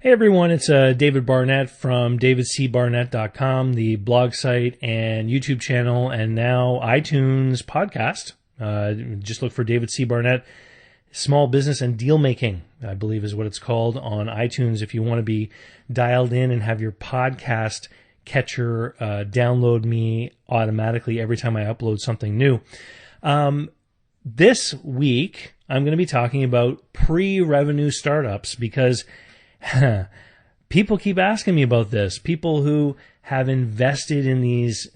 Hey everyone, it's David Barnett from davidcbarnett.com, the blog site and YouTube channel, and now iTunes podcast. Just look for David C. Barnett, Small Business and Deal Making, I believe is what it's called on iTunes. If you want to be dialed in and have your podcast catcher download me automatically every time I upload something new. This week, I'm going to be talking about pre-revenue startups because people keep asking me about this. People who have invested in these,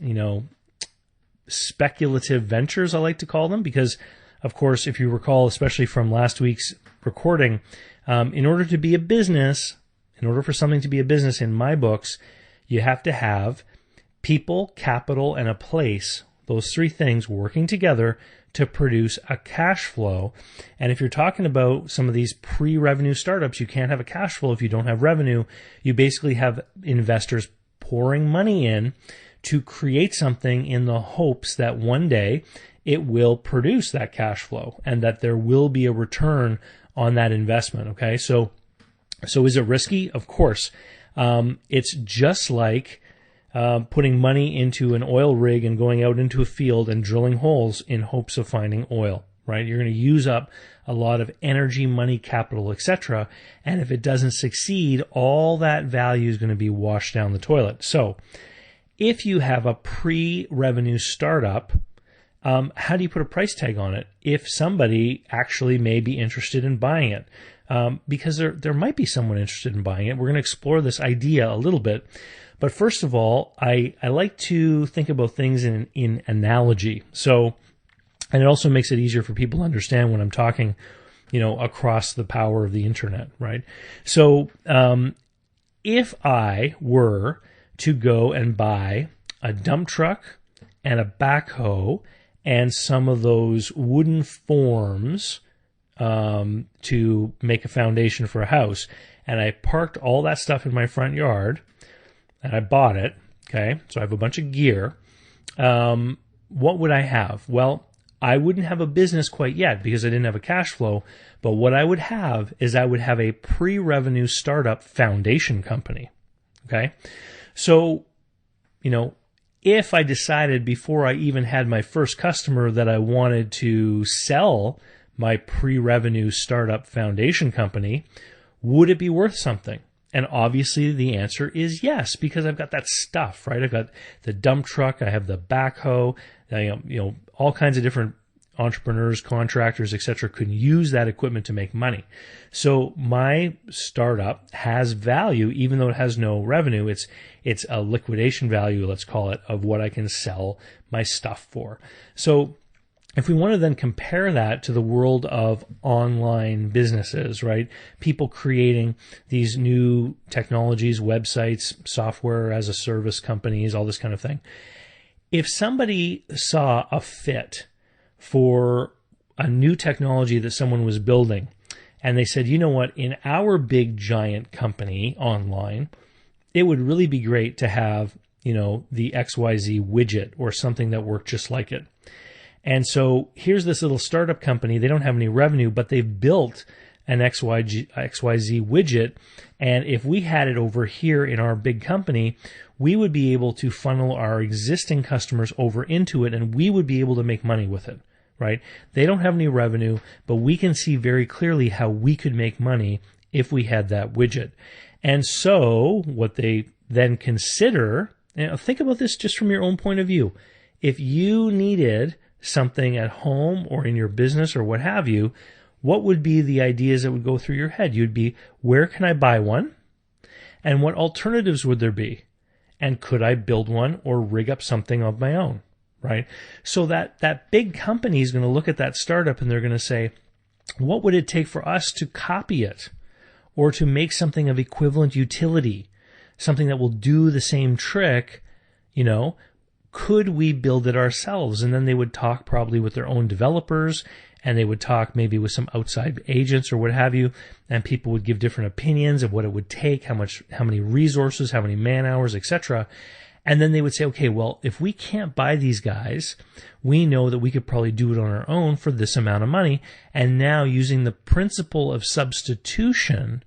speculative ventures, I like to call them, because, of course, if you recall, especially from last week's recording, in order to be a business, in order for something to be a business in my books, you have to have people, capital, and a place, those three things working together to produce a cash flow. And if you're talking about some of these pre-revenue startups, you can't have a cash flow if you don't have revenue. You basically have investors pouring money in to create something in the hopes that one day it will produce that cash flow and that there will be a return on that investment. Okay. So is it risky? Of course. It's just like putting money into an oil rig and going out into a field and drilling holes in hopes of finding oil, right? You're going to use up a lot of energy, money, capital, etc. And if it doesn't succeed, all that value is going to be washed down the toilet. So if you have a pre-revenue startup, how do you put a price tag on it if somebody actually may be interested in buying it? Because there might be someone interested in buying it. We're going to explore this idea a little bit. But first of all, I like to think about things in analogy. So, and it also makes it easier for people to understand when I'm talking, across the power of the internet, right? So, if I were to go and buy a dump truck and a backhoe and some of those wooden forms to make a foundation for a house, and I parked all that stuff in my front yard, and I bought it, okay, so I have a bunch of gear, what would I have? Well, I wouldn't have a business quite yet because I didn't have a cash flow, but what I would have is I would have a pre-revenue startup foundation company, okay? So, if I decided before I even had my first customer that I wanted to sell my pre-revenue startup foundation company, would it be worth something? And obviously the answer is yes, because I've got that stuff, right? I've got the dump truck, I have the backhoe, all kinds of different entrepreneurs, contractors, etc. could use that equipment to make money. So my startup has value, even though it has no revenue. It's a liquidation value, let's call it, of what I can sell my stuff for. So if we want to then compare that to the world of online businesses, right? People creating these new technologies, websites, software as a service companies, all this kind of thing. If somebody saw a fit for a new technology that someone was building, and they said, you know what, in our big giant company online, it would really be great to have, the XYZ widget or something that worked just like it. And so here's this little startup company. They don't have any revenue, but they've built an XYZ widget. And if we had it over here in our big company, we would be able to funnel our existing customers over into it, and we would be able to make money with it, right? They don't have any revenue, but we can see very clearly how we could make money if we had that widget. And so what they then consider, think about this just from your own point of view. If you needed something at home or in your business or what have you, what would be the ideas that would go through your head? You'd be, where can I buy one? And what alternatives would there be? And could I build one or rig up something of my own, right? So that big company is going to look at that startup and they're going to say, what would it take for us to copy it or to make something of equivalent utility, something that will do the same trick, could we build it ourselves? And then they would talk probably with their own developers, and they would talk maybe with some outside agents or what have you, and people would give different opinions of what it would take, how many resources, how many man hours, etc. And then they would say, okay, well, if we can't buy these guys, we know that we could probably do it on our own for this amount of money. And now using the principle of substitution,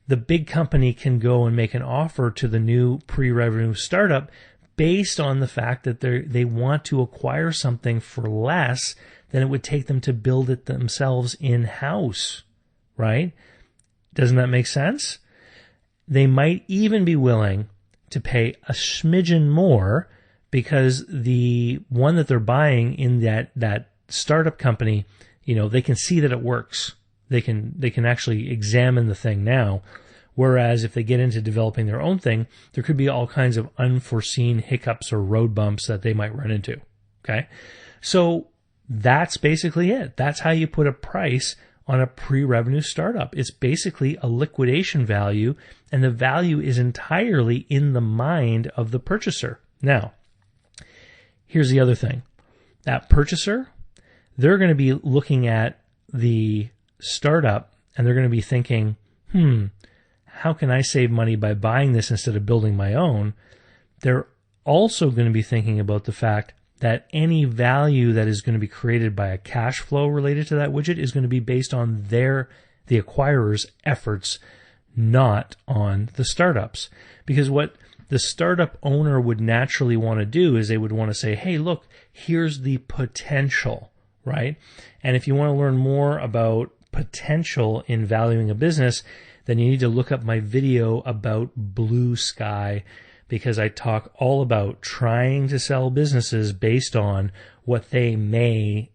the big company can go and make an offer to the new pre-revenue startup based on the fact that they want to acquire something for less than it would take them to build it themselves in-house, right? Doesn't that make sense? They might even be willing to pay a smidgen more because the one that they're buying in that startup company, they can see that it works. They can actually examine the thing now. Whereas if they get into developing their own thing, there could be all kinds of unforeseen hiccups or road bumps that they might run into. Okay. So that's basically it. That's how you put a price on a pre-revenue startup. It's basically a liquidation value, and the value is entirely in the mind of the purchaser. Now, here's the other thing. That purchaser, they're going to be looking at the startup and they're going to be thinking, how can I save money by buying this instead of building my own? They're also going to be thinking about the fact that any value that is going to be created by a cash flow related to that widget is going to be based on the acquirer's efforts, not on the startup's. Because what the startup owner would naturally want to do is they would want to say, hey, look, here's the potential, right? And if you want to learn more about potential in valuing a business, then you need to look up my video about blue sky, because I talk all about trying to sell businesses based on what they may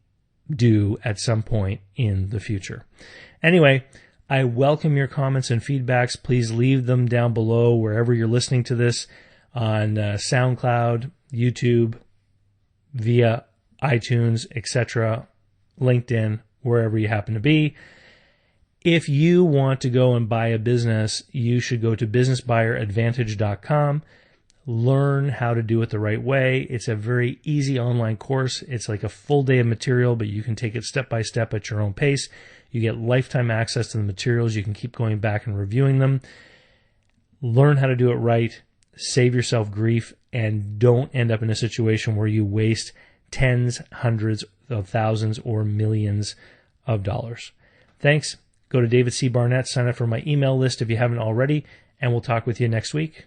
do at some point in the future. Anyway, I welcome your comments and feedbacks. Please leave them down below wherever you're listening to this, on SoundCloud, YouTube, via iTunes, etc., LinkedIn, wherever you happen to be. If you want to go and buy a business, you should go to businessbuyeradvantage.com, learn how to do it the right way. It's a very easy online course. It's like a full day of material, but you can take it step by step at your own pace. You get lifetime access to the materials. You can keep going back and reviewing them. Learn how to do it right, save yourself grief, and don't end up in a situation where you waste tens, hundreds of thousands, or millions of dollars. Thanks. Go to David C. Barnett, sign up for my email list if you haven't already, and we'll talk with you next week.